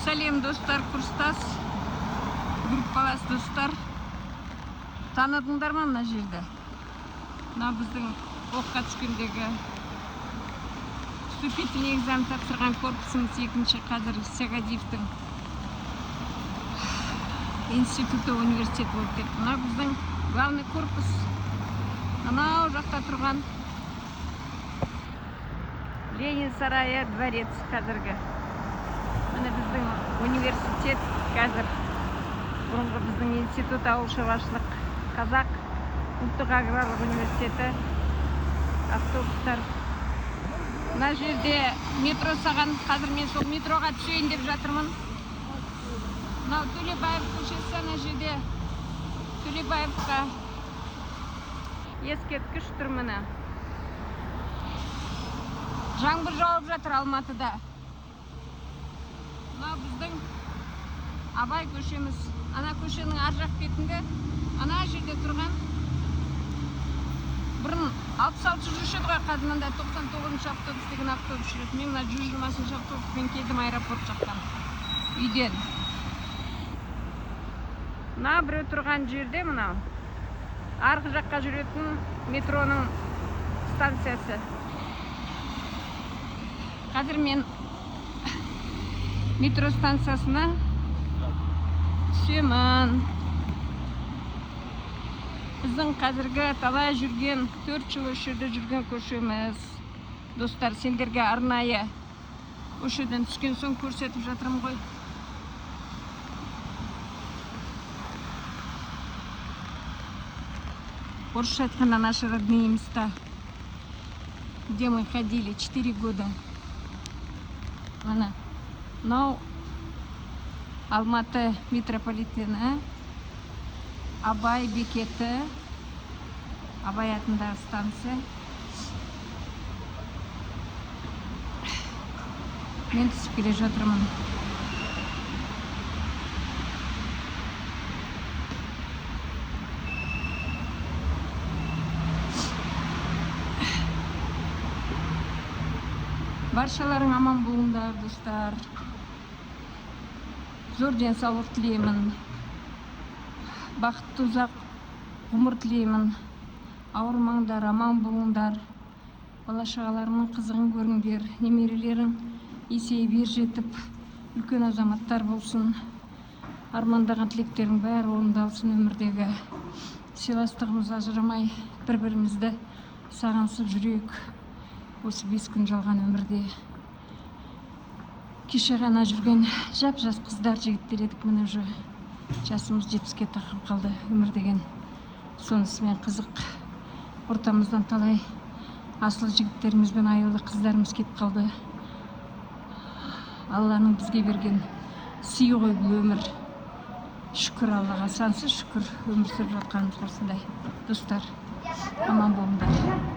Сәлем достар, курстас, группалас достар. Таныдыңдар ма мына жерде? Мына біздің оққа түскендегі вступительный экзамен тапсырған корпусымыз екінші қазір Сағадиевтің институты университет болып кетті. Мына біздің главный корпус. Анау жақта тұрған Ленин сарайы, дворец қазіргі. Міне біздің университет қазір. Бұрынғы біздің институт ауыл шаруашылық қазақ ұлттық аграрлық университеті, автобустар. Мына жерде метро саған, қазір мен сол метроға түсейін деп жатырмын. Мынау Төлебаев көшесі, ана жерде Төлебаевқа ескерткіш тұр міне. Жаңбыр жауып жатыр Алматыда. Мынау біздің Абай көшеміз. Ана көшенің ар жақ бетінде, ана жерде тұрған бұрын 66 жүруші еді ғой, қазір мында 99-ші автобус деген автобус жүреді. Мен мына 120-ші автобуспен келдім аэропорт жақтан, үйден. Мына біреу тұрған жерде, мынау арғы жаққа жүретін метроның станциясы. Қазір мен метро станциясына түсемін. Біздің қазіргі талай жүрген, 4 жыл осы жерде жүрген көшеміз. Достар, сендерге арнайы осы жерден түскен соң көрсетіп жатырмын ғой. Орысша айтқанда наши родные места, где мы ходили 4 года. Мына мынау Алматы метрополитені, Абай бекеті, Абай атындағы станция. Мен түсіп келе жатырмын. Баршаларың аман болыңдар, достар. Зор денсаулық тілеймін. Бақытты ұзақ ғұмыр тілеймін. Ауырмаңдар, аман болыңдар. Бала-шағаларының қызығын көріңдер. Немерелерің есейіп ер жетіп, үлкен азаматтар болсын. Армандаған тілектерің бәрі орындалсын өмірдегі. Сыйластығымыз ажырамай, бір-бірімізді сағынысып жүрейік. Осы 5 күн жалған өмірде. Кеше ғана жүрген жап-жас қыздар, жігіттер едік, міне уже жасымыз 70-ке тақап қалды. Өмір деген сонысымен қызық. Ортамыздан талай асыл жігіттеріміз бен аяулы қыздарымыз кетіп қалды. Алланың бізге берген сый ғой бұл өмір. Шүкір Аллаға, сансыз шүкір өмір сүріп жатқанымыз осындай. Достар, аман болыңдар.